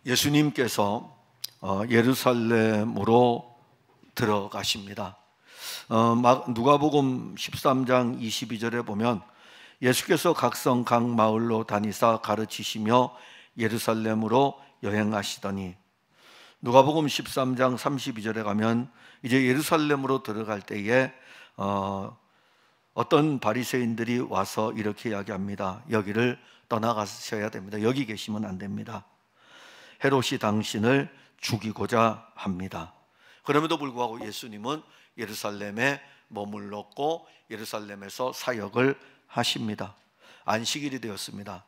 예수님께서 예루살렘으로 들어가십니다. 누가복음 13장 22절에 보면 예수께서 각성 각 마을로 다니사 가르치시며 예루살렘으로 여행하시더니, 누가복음 13장 32절에 가면 이제 예루살렘으로 들어갈 때에 어떤 바리새인들이 와서 이렇게 이야기합니다. 여기를 떠나가셔야 됩니다. 여기 계시면 안 됩니다. 헤롯이 당신을 죽이고자 합니다. 그럼에도 불구하고 예수님은 예루살렘에 머물렀고 예루살렘에서 사역을 하십니다. 안식일이 되었습니다.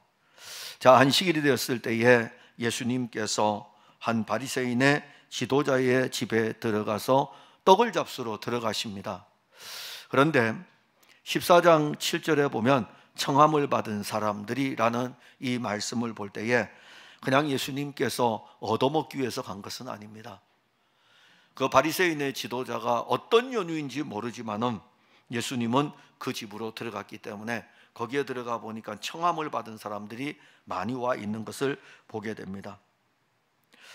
자, 안식일이 되었을 때에 예수님께서 한 바리새인의 지도자의 집에 들어가서 떡을 잡수러 들어가십니다. 그런데 14장 7절에 보면 청함을 받은 사람들이라는 이 말씀을 볼 때에 그냥 예수님께서 얻어먹기 위해서 간 것은 아닙니다. 그 바리새인의 지도자가 어떤 연유인지 모르지만은 예수님은 그 집으로 들어갔기 때문에 거기에 들어가 보니까 청함을 받은 사람들이 많이 와 있는 것을 보게 됩니다.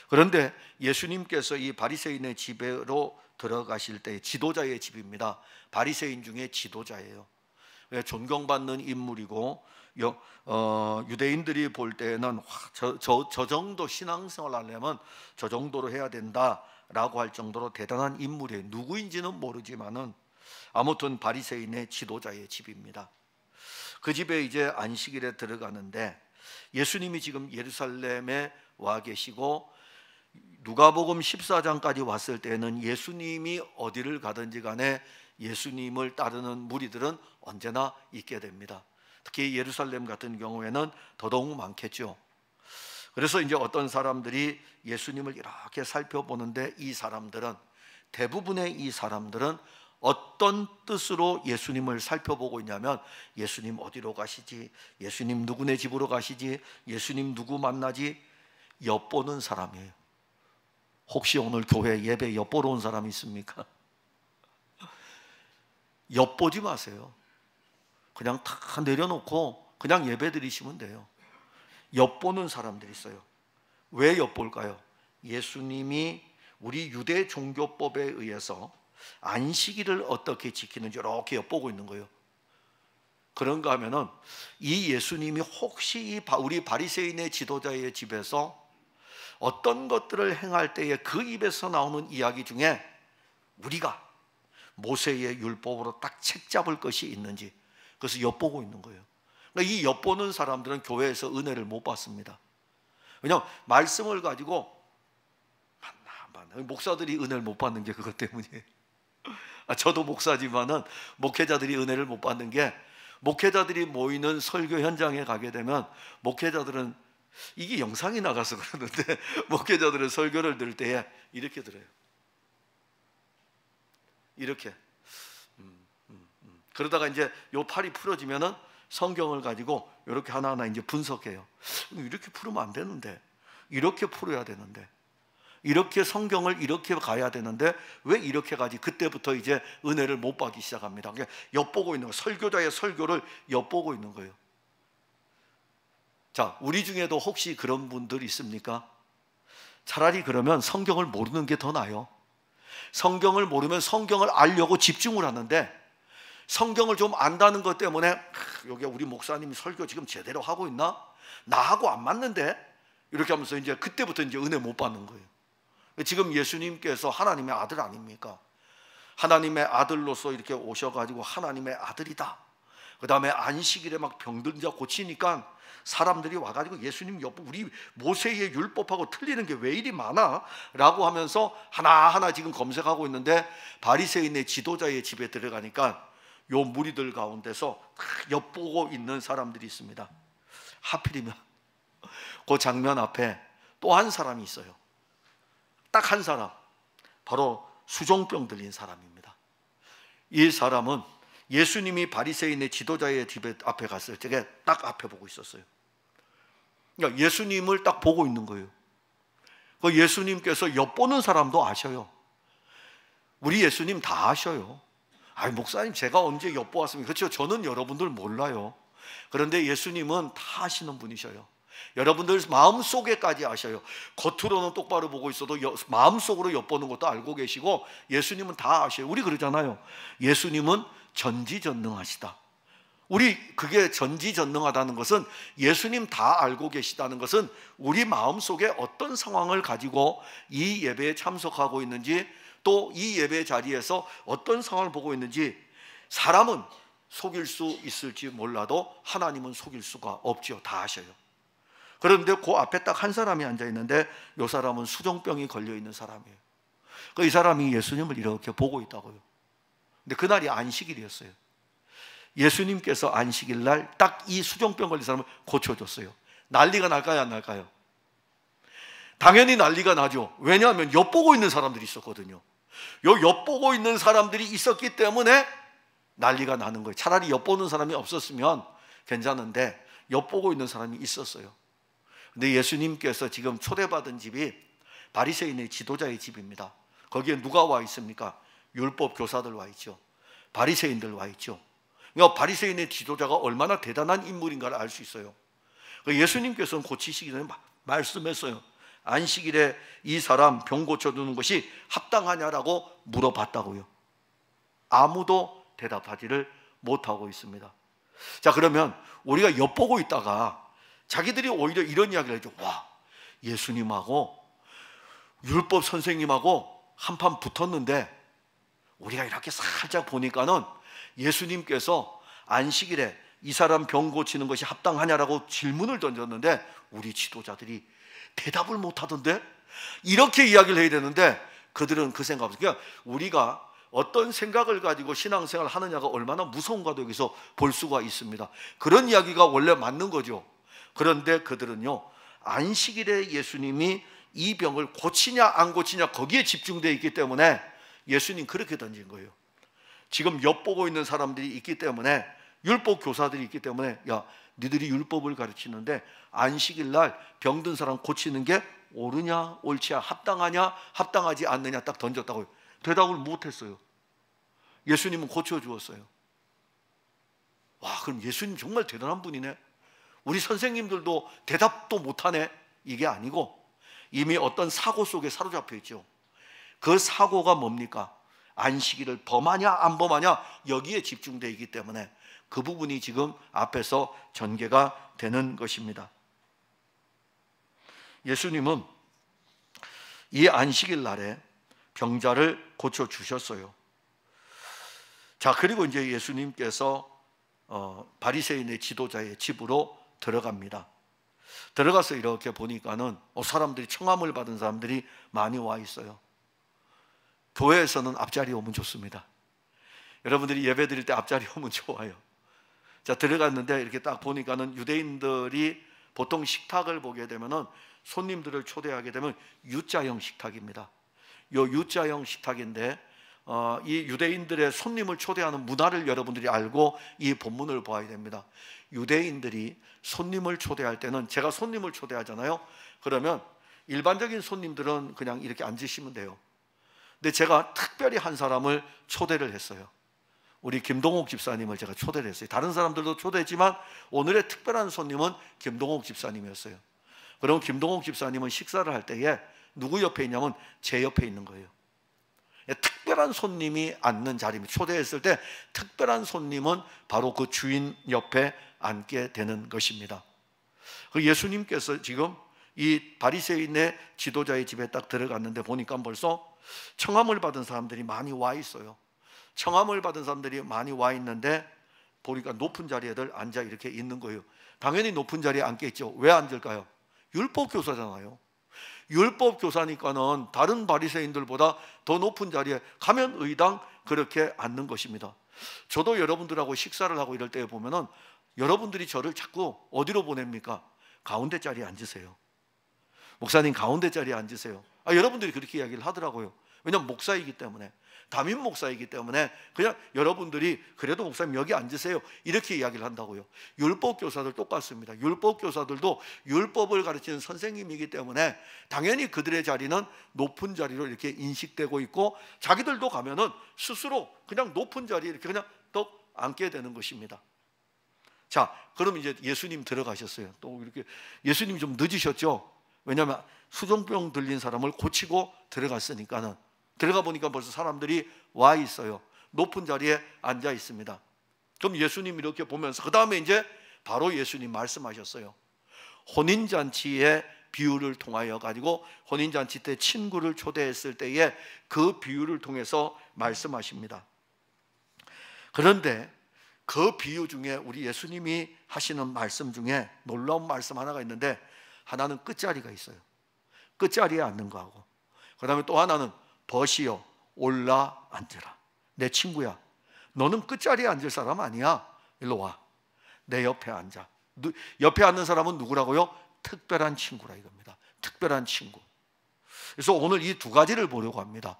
그런데 예수님께서 이 바리새인의 집으로 들어가실 때, 지도자의 집입니다. 바리새인 중에 지도자예요. 존경받는 인물이고 유대인들이 볼 때는 저 정도 신앙생활 하려면 저 정도로 해야 된다라고 할 정도로 대단한 인물이에요. 누구인지는 모르지만은 아무튼 바리새인의 지도자의 집입니다. 그 집에 이제 안식일에 들어가는데 예수님이 지금 예루살렘에 와 계시고 누가복음 14장까지 왔을 때는 예수님이 어디를 가든지 간에 예수님을 따르는 무리들은 언제나 있게 됩니다. 특히 예루살렘 같은 경우에는 더더욱 많겠죠. 그래서 이제 어떤 사람들이 예수님을 이렇게 살펴보는데 대부분의 이 사람들은 어떤 뜻으로 예수님을 살펴보고 있냐면 예수님 어디로 가시지? 예수님 누구네 집으로 가시지? 예수님 누구 만나지? 엿보는 사람이에요. 혹시 오늘 교회 예배 엿보러 온 사람이 있습니까? 엿보지 마세요. 그냥 다 내려놓고 그냥 예배 드리시면 돼요. 엿보는 사람들이 있어요. 왜 엿볼까요? 예수님이 우리 유대 종교법에 의해서 안식일을 어떻게 지키는지 이렇게 엿보고 있는 거예요. 그런가 하면은 이 예수님이 혹시 우리 바리새인의 지도자의 집에서 어떤 것들을 행할 때에 그 입에서 나오는 이야기 중에 우리가 모세의 율법으로 딱 책잡을 것이 있는지, 그래서 엿보고 있는 거예요. 그러니까 이 엿보는 사람들은 교회에서 은혜를 못 받습니다. 왜냐하면 말씀을 가지고 목사들이 은혜를 못 받는 게 그것 때문이에요. 저도 목사지만은 목회자들이 은혜를 못 받는 게, 목회자들이 모이는 설교 현장에 가게 되면 목회자들은, 이게 영상이 나가서 그러는데 목회자들은 설교를 들을 때에 이렇게 들어요. 이렇게 그러다가 이제 요 팔이 풀어지면은 성경을 가지고 이렇게 하나하나 이제 분석해요. 이렇게 풀으면 안 되는데, 이렇게 풀어야 되는데, 이렇게 성경을 이렇게 가야 되는데 왜 이렇게 가지? 그때부터 이제 은혜를 못 받기 시작합니다. 그러니까 엿보고 있는 거예요. 설교자의 설교를 엿보고 있는 거예요. 자, 우리 중에도 혹시 그런 분들 있습니까? 차라리 그러면 성경을 모르는 게 더 나아요. 성경을 모르면 성경을 알려고 집중을 하는데, 성경을 좀 안다는 것 때문에 여기 우리 목사님이 설교 지금 제대로 하고 있나? 나하고 안 맞는데? 이렇게 하면서 이제 그때부터 이제 은혜 못 받는 거예요. 지금 예수님께서 하나님의 아들 아닙니까? 하나님의 아들로서 이렇게 오셔가지고 하나님의 아들이다. 그 다음에 안식일에 막 병든 자 고치니까 사람들이 와가지고 예수님 옆에 우리 모세의 율법하고 틀리는 게 왜 이리 많아? 라고 하면서 하나하나 지금 검색하고 있는데, 바리새인의 지도자의 집에 들어가니까 요 무리들 가운데서 엿보고 있는 사람들이 있습니다. 하필이면 그 장면 앞에 또 한 사람이 있어요. 딱 한 사람, 바로 수종병 들린 사람입니다. 이 사람은 예수님이 바리새인의 지도자의 집 앞에 갔을 적에 딱 앞에 보고 있었어요. 그러니까 예수님을 딱 보고 있는 거예요. 그 예수님께서 엿보는 사람도 아셔요. 우리 예수님 다 아셔요. 아니 목사님 제가 언제 엿보았습니까? 그렇죠. 저는 여러분들 몰라요. 그런데 예수님은 다 아시는 분이셔요. 여러분들 마음속에까지 아셔요. 겉으로는 똑바로 보고 있어도 마음속으로 엿보는 것도 알고 계시고 예수님은 다 아셔요. 우리 그러잖아요. 예수님은 전지전능하시다. 우리 그게 전지전능하다는 것은 예수님 다 알고 계시다는 것은 우리 마음속에 어떤 상황을 가지고 이 예배에 참석하고 있는지, 또 이 예배 자리에서 어떤 상황을 보고 있는지, 사람은 속일 수 있을지 몰라도 하나님은 속일 수가 없죠. 다 아셔요. 그런데 그 앞에 딱 한 사람이 앉아 있는데 이 사람은 수종병이 걸려 있는 사람이에요. 이 사람이 예수님을 이렇게 보고 있다고요. 근데 그날이 안식일이었어요. 예수님께서 안식일 날 딱 이 수종병 걸린 사람을 고쳐줬어요. 난리가 날까요, 안 날까요? 당연히 난리가 나죠. 왜냐하면 엿보고 있는 사람들이 있었거든요. 엿보고 있는 사람들이 있었기 때문에 난리가 나는 거예요. 차라리 엿보는 사람이 없었으면 괜찮은데 엿보고 있는 사람이 있었어요. 근데 예수님께서 지금 초대받은 집이 바리새인의 지도자의 집입니다. 거기에 누가 와 있습니까? 율법 교사들 와 있죠. 바리새인들 와 있죠. 그러니까 바리새인의 지도자가 얼마나 대단한 인물인가를 알 수 있어요. 예수님께서는 고치시기 전에 말씀했어요. 안식일에 이 사람 병 고쳐주는 것이 합당하냐라고 물어봤다고요. 아무도 대답하지를 못하고 있습니다. 자, 그러면 우리가 엿보고 있다가 자기들이 오히려 이런 이야기를 해줘. 와, 예수님하고 율법 선생님하고 한판 붙었는데 우리가 이렇게 살짝 보니까는 예수님께서 안식일에 이 사람 병 고치는 것이 합당하냐라고 질문을 던졌는데 우리 지도자들이 대답을 못하던데, 이렇게 이야기를 해야 되는데 그들은 그 생각 없어요. 그러니까 우리가 어떤 생각을 가지고 신앙생활을 하느냐가 얼마나 무서운가도 여기서 볼 수가 있습니다. 그런 이야기가 원래 맞는 거죠. 그런데 그들은요, 안식일에 예수님이 이 병을 고치냐 안 고치냐 거기에 집중되어 있기 때문에 예수님 그렇게 던진 거예요. 지금 엿보고 있는 사람들이 있기 때문에, 율법 교사들이 있기 때문에, 야, 니들이 율법을 가르치는데 안식일 날 병든 사람 고치는 게 옳으냐 옳지야, 합당하냐 합당하지 않느냐 딱 던졌다고요. 대답을 못했어요. 예수님은 고쳐주었어요. 와, 그럼 예수님 정말 대단한 분이네. 우리 선생님들도 대답도 못하네. 이게 아니고 이미 어떤 사고 속에 사로잡혀 있죠. 그 사고가 뭡니까? 안식일을 범하냐 안 범하냐 여기에 집중되어 있기 때문에 그 부분이 지금 앞에서 전개가 되는 것입니다. 예수님은 이 안식일 날에 병자를 고쳐주셨어요. 자, 그리고 이제 예수님께서 바리새인의 지도자의 집으로 들어갑니다. 들어가서 이렇게 보니까는 사람들이, 청함을 받은 사람들이 많이 와 있어요. 교회에서는 앞자리 오면 좋습니다. 여러분들이 예배 드릴 때 앞자리 오면 좋아요. 자, 들어갔는데 이렇게 딱 보니까는 유대인들이 보통 식탁을 보게 되면은 손님들을 초대하게 되면 U자형 식탁입니다. 요 U자형 식탁인데 이 유대인들의 손님을 초대하는 문화를 여러분들이 알고 이 본문을 보아야 됩니다. 유대인들이 손님을 초대할 때는, 제가 손님을 초대하잖아요. 그러면 일반적인 손님들은 그냥 이렇게 앉으시면 돼요. 근데 제가 특별히 한 사람을 초대를 했어요. 우리 김동옥 집사님을 제가 초대를 했어요. 다른 사람들도 초대했지만 오늘의 특별한 손님은 김동옥 집사님이었어요. 그럼 김동옥 집사님은 식사를 할 때에 누구 옆에 있냐면 제 옆에 있는 거예요. 특별한 손님이 앉는 자리입니다. 초대했을 때 특별한 손님은 바로 그 주인 옆에 앉게 되는 것입니다. 예수님께서 지금 이 바리새인의 지도자의 집에 딱 들어갔는데 보니까 벌써 청함을 받은 사람들이 많이 와 있어요. 청함을 받은 사람들이 많이 와 있는데 보니까 높은 자리에들 앉아 이렇게 있는 거예요. 당연히 높은 자리에 앉겠죠. 왜 앉을까요? 율법 교사잖아요. 율법 교사니까는 다른 바리새인들보다 더 높은 자리에 가면 의당 그렇게 앉는 것입니다. 저도 여러분들하고 식사를 하고 이럴 때 보면은 여러분들이 저를 자꾸 어디로 보냅니까? 가운데 자리에 앉으세요. 목사님 가운데 자리에 앉으세요. 여러분들이 그렇게 이야기를 하더라고요. 왜냐하면 목사이기 때문에, 담임 목사이기 때문에 그냥 여러분들이 그래도 목사님 여기 앉으세요 이렇게 이야기를 한다고요. 율법 교사들 똑같습니다. 율법 교사들도 율법을 가르치는 선생님이기 때문에 당연히 그들의 자리는 높은 자리로 이렇게 인식되고 있고, 자기들도 가면은 스스로 그냥 높은 자리에 이렇게 그냥 떡 앉게 되는 것입니다. 자, 그럼 이제 예수님 들어가셨어요. 또 이렇게 예수님이 좀 늦으셨죠. 왜냐하면 수종병 들린 사람을 고치고 들어갔으니까는. 들어가 보니까 벌써 사람들이 와 있어요. 높은 자리에 앉아 있습니다. 그럼 예수님 이렇게 보면서 그 다음에 이제 바로 예수님 말씀하셨어요. 혼인잔치의 비유를 통하여 가지고 혼인잔치 때 친구를 초대했을 때에 그 비유를 통해서 말씀하십니다. 그런데 그 비유 중에 우리 예수님이 하시는 말씀 중에 놀라운 말씀 하나가 있는데, 하나는 끝자리가 있어요. 끝자리에 앉는 거하고, 그 다음에 또 하나는 벗이여 올라 앉으라. 내 친구야, 너는 끝자리에 앉을 사람 아니야. 일로 와, 내 옆에 앉아. 옆에 앉는 사람은 누구라고요? 특별한 친구라 이겁니다. 특별한 친구. 그래서 오늘 이 두 가지를 보려고 합니다.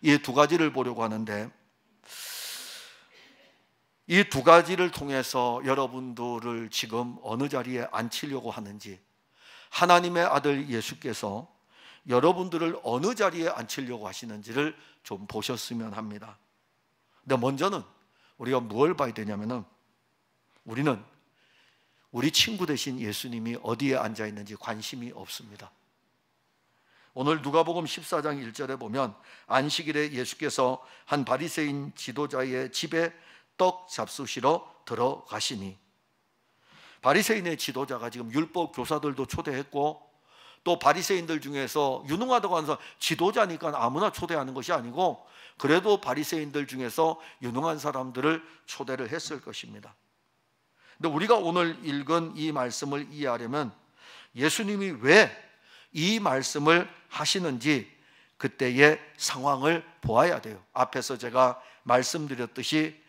이 두 가지를 보려고 하는데, 이 두 가지를 통해서 여러분들을 지금 어느 자리에 앉히려고 하는지, 하나님의 아들 예수께서 여러분들을 어느 자리에 앉히려고 하시는지를 좀 보셨으면 합니다. 근데 먼저는 우리가 뭘 봐야 되냐면은, 우리는 우리 친구 되신 예수님이 어디에 앉아 있는지 관심이 없습니다. 오늘 누가복음 14장 1절에 보면, 안식일에 예수께서 한 바리새인 지도자의 집에 떡 잡수시러 들어가시니, 바리새인의 지도자가 지금 율법 교사들도 초대했고, 또 바리새인들 중에서 유능하다고 하는 사람, 지도자니까 아무나 초대하는 것이 아니고 그래도 바리새인들 중에서 유능한 사람들을 초대를 했을 것입니다. 근데 우리가 오늘 읽은 이 말씀을 이해하려면 예수님이 왜 이 말씀을 하시는지 그때의 상황을 보아야 돼요. 앞에서 제가 말씀드렸듯이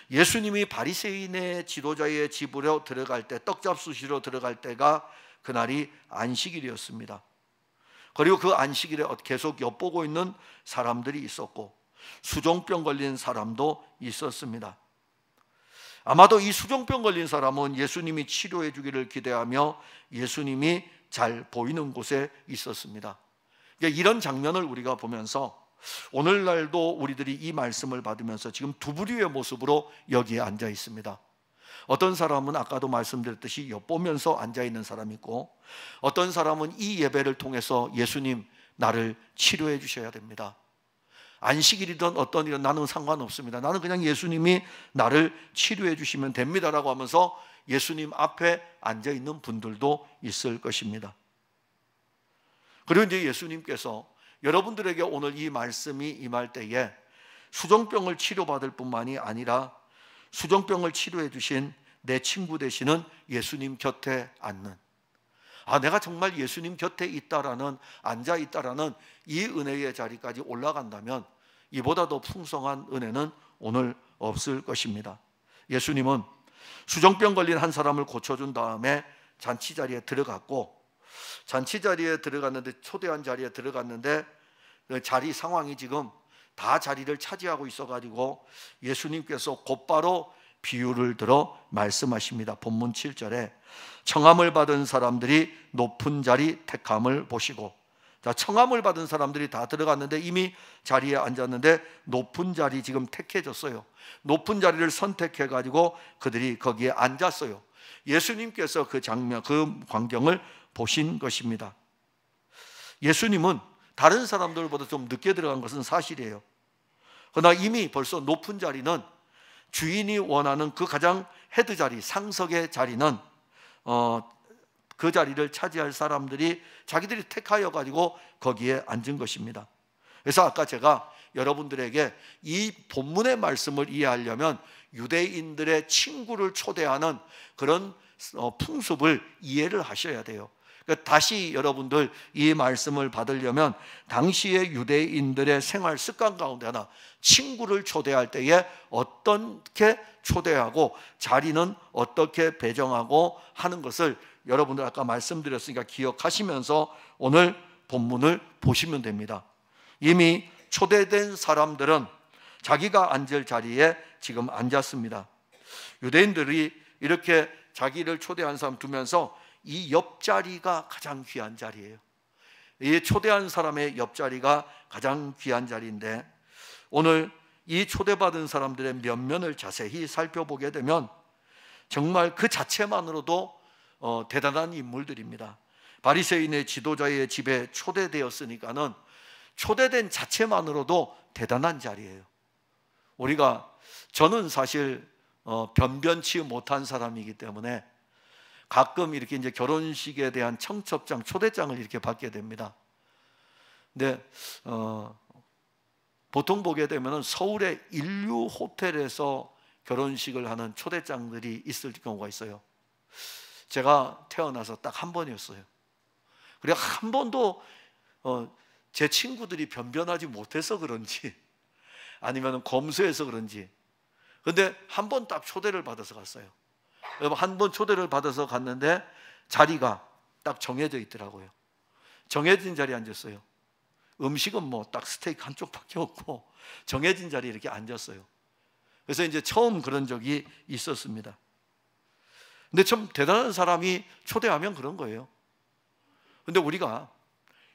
예수님이 바리새인의 지도자의 집으로 들어갈 때, 떡잡수시러 들어갈 때가 그날이 안식일이었습니다. 그리고 그 안식일에 계속 엿보고 있는 사람들이 있었고, 수종병 걸린 사람도 있었습니다. 아마도 이 수종병 걸린 사람은 예수님이 치료해 주기를 기대하며 예수님이 잘 보이는 곳에 있었습니다. 이런 장면을 우리가 보면서 오늘날도 우리들이 이 말씀을 받으면서 지금 두 부류의 모습으로 여기에 앉아 있습니다. 어떤 사람은 아까도 말씀드렸듯이 엿보면서 앉아 있는 사람이 있고, 어떤 사람은 이 예배를 통해서 예수님, 나를 치료해 주셔야 됩니다. 안식일이든 어떤 일은 나는 상관없습니다. 나는 그냥 예수님이 나를 치료해 주시면 됩니다라고 하면서 예수님 앞에 앉아 있는 분들도 있을 것입니다. 그리고 이제 예수님께서 여러분들에게 오늘 이 말씀이 임할 때에 수종병을 치료받을 뿐만이 아니라 수종병을 치료해 주신 내 친구 되시는 예수님 곁에 앉는, 내가 정말 예수님 곁에 있다라는, 앉아 있다라는 이 은혜의 자리까지 올라간다면 이보다 더 풍성한 은혜는 오늘 없을 것입니다. 예수님은 수종병 걸린 한 사람을 고쳐준 다음에 잔치 자리에 들어갔고, 잔치 자리에 들어갔는데, 초대한 자리에 들어갔는데 그 자리 상황이 지금 다 자리를 차지하고 있어가지고 예수님께서 곧바로 비유를 들어 말씀하십니다. 본문 7절에 청함을 받은 사람들이 높은 자리 택함을 보시고, 자, 청함을 받은 사람들이 다 들어갔는데 이미 자리에 앉았는데 높은 자리 지금 택해졌어요. 높은 자리를 선택해 가지고 그들이 거기에 앉았어요. 예수님께서 그 장면, 그 광경을 보신 것입니다. 예수님은 다른 사람들보다 좀 늦게 들어간 것은 사실이에요. 그러나 이미 벌써 높은 자리는, 주인이 원하는 그 가장 헤드 자리, 상석의 자리는 그 자리를 차지할 사람들이 자기들이 택하여 가지고 거기에 앉은 것입니다. 그래서 아까 제가 여러분들에게 이 본문의 말씀을 이해하려면 유대인들의 친구를 초대하는 그런 풍습을 이해를 하셔야 돼요. 그러니까 다시 여러분들 이 말씀을 받으려면 당시의 유대인들의 생활 습관 가운데 하나, 친구를 초대할 때에 어떻게 초대하고 자리는 어떻게 배정하고 하는 것을 여러분들 아까 말씀드렸으니까 기억하시면서 오늘 본문을 보시면 됩니다. 이미 초대된 사람들은 자기가 앉을 자리에 지금 앉았습니다. 유대인들이 이렇게 자기를 초대한 사람 두면서 이 옆자리가 가장 귀한 자리예요. 이 초대한 사람의 옆자리가 가장 귀한 자리인데, 오늘 이 초대받은 사람들의 면면을 자세히 살펴보게 되면 정말 그 자체만으로도 대단한 인물들입니다. 바리새인의 지도자의 집에 초대되었으니까는 초대된 자체만으로도 대단한 자리예요. 저는 사실 변변치 못한 사람이기 때문에 가끔 이렇게 이제 결혼식에 대한 청첩장, 초대장을 이렇게 받게 됩니다. 근데 보통 보게 되면은 서울의 인류 호텔에서 결혼식을 하는 초대장들이 있을 경우가 있어요. 제가 태어나서 딱 한 번이었어요. 그리고 한 번도 제 친구들이 변변하지 못해서 그런지 아니면 검소해서 그런지, 근데 한 번 딱 초대를 받아서 갔어요. 한 번 초대를 받아서 갔는데 자리가 딱 정해져 있더라고요. 정해진 자리에 앉았어요. 음식은 뭐 딱 스테이크 한쪽밖에 없고 정해진 자리에 이렇게 앉았어요. 그래서 이제 처음 그런 적이 있었습니다. 근데 참 대단한 사람이 초대하면 그런 거예요. 근데 우리가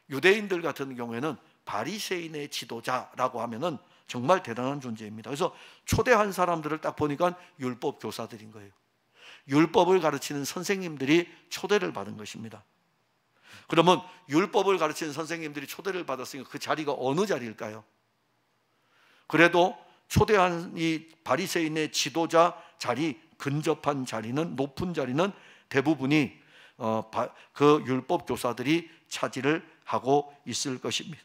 유대인들 같은 경우에는 바리새인의 지도자라고 하면은 정말 대단한 존재입니다. 그래서 초대한 사람들을 딱 보니까 율법 교사들인 거예요. 율법을 가르치는 선생님들이 초대를 받은 것입니다. 그러면 율법을 가르치는 선생님들이 초대를 받았으니까 그 자리가 어느 자리일까요? 그래도 초대한 이 바리새인의 지도자 자리, 근접한 자리는, 높은 자리는 대부분이 그 율법 교사들이 차지를 하고 있을 것입니다.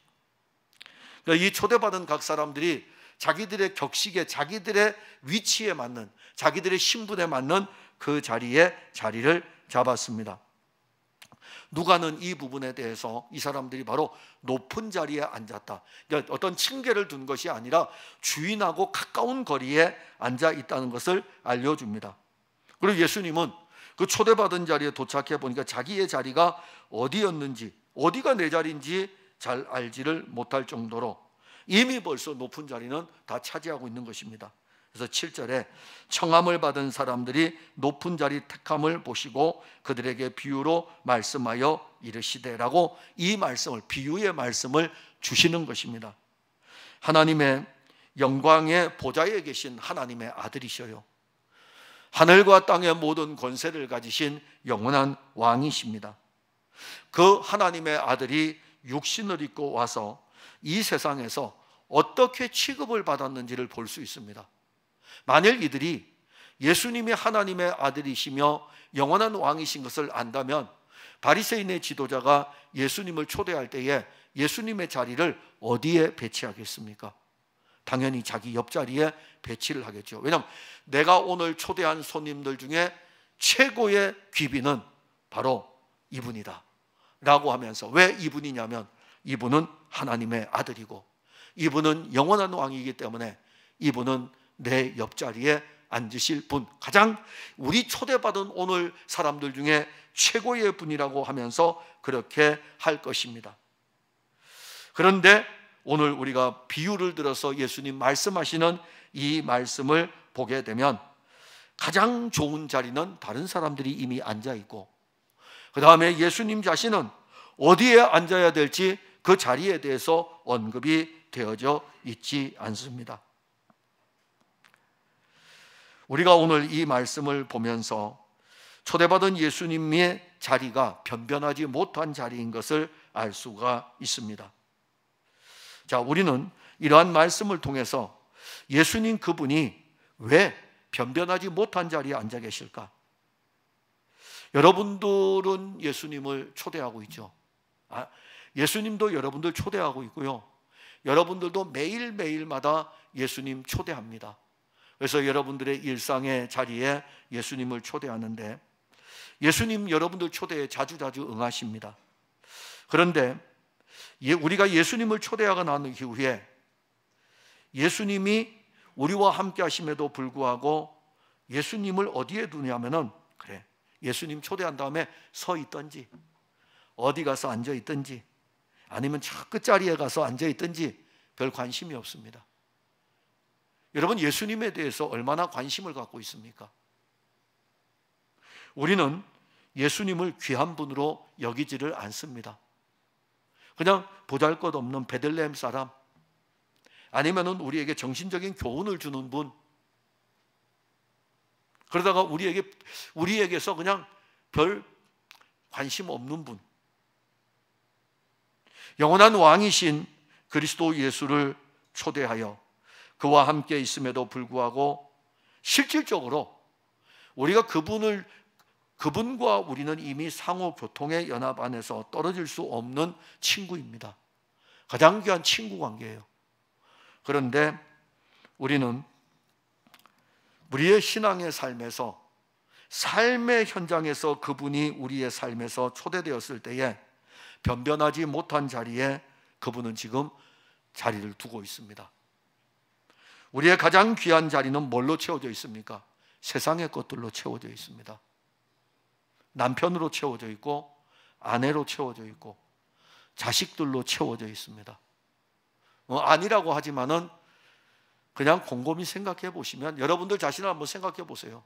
그러니까 이 초대받은 각 사람들이 자기들의 격식에, 자기들의 위치에 맞는, 자기들의 신분에 맞는 그 자리에 자리를 잡았습니다. 누가는 이 부분에 대해서 이 사람들이 바로 높은 자리에 앉았다, 그러니까 어떤 층계를 둔 것이 아니라 주인하고 가까운 거리에 앉아 있다는 것을 알려줍니다. 그리고 예수님은 그 초대받은 자리에 도착해 보니까 자기의 자리가 어디였는지, 어디가 내 자리인지 잘 알지를 못할 정도로 이미 벌써 높은 자리는 다 차지하고 있는 것입니다. 그래서 7절에 청함을 받은 사람들이 높은 자리 택함을 보시고 그들에게 비유로 말씀하여 이르시되라고 이 말씀을, 비유의 말씀을 주시는 것입니다. 하나님의 영광의 보좌에 계신 하나님의 아들이셔요. 하늘과 땅의 모든 권세를 가지신 영원한 왕이십니다. 그 하나님의 아들이 육신을 입고 와서 이 세상에서 어떻게 취급을 받았는지를 볼 수 있습니다. 만일 이들이 예수님이 하나님의 아들이시며 영원한 왕이신 것을 안다면 바리새인의 지도자가 예수님을 초대할 때에 예수님의 자리를 어디에 배치하겠습니까? 당연히 자기 옆자리에 배치를 하겠죠. 왜냐하면 내가 오늘 초대한 손님들 중에 최고의 귀비는 바로 이분이다 라고 하면서, 왜 이분이냐면 이분은 하나님의 아들이고 이분은 영원한 왕이기 때문에 이분은 내 옆자리에 앉으실 분, 가장 우리 초대받은 오늘 사람들 중에 최고의 분이라고 하면서 그렇게 할 것입니다. 그런데 오늘 우리가 비유를 들어서 예수님 말씀하시는 이 말씀을 보게 되면 가장 좋은 자리는 다른 사람들이 이미 앉아 있고, 그 다음에 예수님 자신은 어디에 앉아야 될지 그 자리에 대해서 언급이 되어져 있지 않습니다. 우리가 오늘 이 말씀을 보면서 초대받은 예수님의 자리가 변변하지 못한 자리인 것을 알 수가 있습니다. 자, 우리는 이러한 말씀을 통해서 예수님 그분이 왜 변변하지 못한 자리에 앉아 계실까? 여러분들은 예수님을 초대하고 있죠. 예수님도 여러분들 초대하고 있고요. 여러분들도 매일매일마다 예수님 초대합니다. 그래서 여러분들의 일상의 자리에 예수님을 초대하는데 예수님 여러분들 초대에 자주자주 응하십니다. 그런데 우리가 예수님을 초대하고 난 이후에 예수님이 우리와 함께 하심에도 불구하고 예수님을 어디에 두냐면은, 그래, 예수님 초대한 다음에 서 있든지 어디 가서 앉아 있든지 아니면 저 끝자리에 가서 앉아 있든지 별 관심이 없습니다. 여러분, 예수님에 대해서 얼마나 관심을 갖고 있습니까? 우리는 예수님을 귀한 분으로 여기지를 않습니다. 그냥 보잘것없는 베들레헴 사람, 아니면은 우리에게 정신적인 교훈을 주는 분, 그러다가 우리에게서 그냥 별 관심 없는 분, 영원한 왕이신 그리스도 예수를 초대하여 그와 함께 있음에도 불구하고 실질적으로 우리가 그분과 우리는 이미 상호 교통의 연합 안에서 떨어질 수 없는 친구입니다. 가장 귀한 친구 관계예요. 그런데 우리는 우리의 신앙의 삶에서, 삶의 현장에서 그분이 우리의 삶에서 초대되었을 때에 변변하지 못한 자리에 그분은 지금 자리를 두고 있습니다. 우리의 가장 귀한 자리는 뭘로 채워져 있습니까? 세상의 것들로 채워져 있습니다. 남편으로 채워져 있고, 아내로 채워져 있고, 자식들로 채워져 있습니다. 아니라고 하지만은 그냥 곰곰이 생각해 보시면, 여러분들 자신을 한번 생각해 보세요.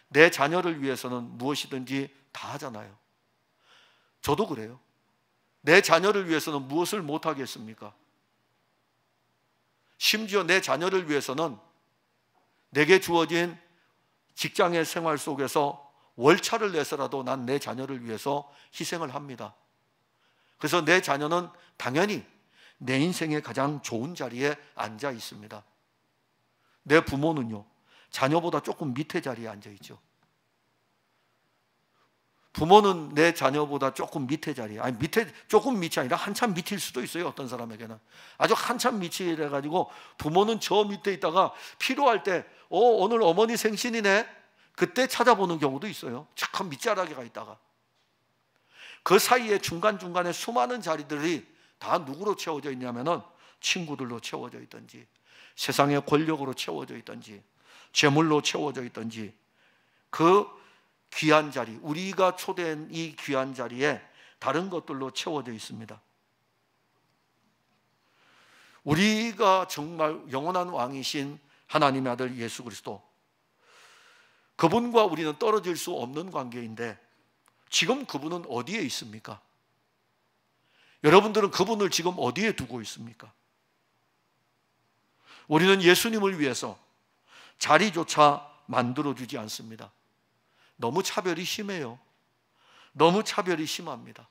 내 자녀를 위해서는 무엇이든지 다 하잖아요. 저도 그래요. 내 자녀를 위해서는 무엇을 못 하겠습니까? 심지어 내 자녀를 위해서는 내게 주어진 직장의 생활 속에서 월차를 내서라도 난 내 자녀를 위해서 희생을 합니다. 그래서 내 자녀는 당연히 내 인생의 가장 좋은 자리에 앉아 있습니다. 내 부모는요, 자녀보다 조금 밑에 자리에 앉아 있죠. 부모는 내 자녀보다 조금 밑에 자리에, 아니 밑에, 조금 밑이 아니라 한참 밑일 수도 있어요. 어떤 사람에게는 아주 한참 밑이래 가지고 부모는 저 밑에 있다가 필요할 때 오늘 어머니 생신이네, 그때 찾아보는 경우도 있어요. 착한 밑자락에 있다가. 그 사이에 중간중간에 수많은 자리들이 다 누구로 채워져 있냐면은 친구들로 채워져 있든지, 세상의 권력으로 채워져 있든지, 재물로 채워져 있든지, 그 귀한 자리, 우리가 초대한 이 귀한 자리에 다른 것들로 채워져 있습니다. 우리가 정말 영원한 왕이신 하나님의 아들 예수 그리스도, 그분과 우리는 떨어질 수 없는 관계인데 지금 그분은 어디에 있습니까? 여러분들은 그분을 지금 어디에 두고 있습니까? 우리는 예수님을 위해서 자리조차 만들어주지 않습니다. 너무 차별이 심해요. 너무 차별이 심합니다.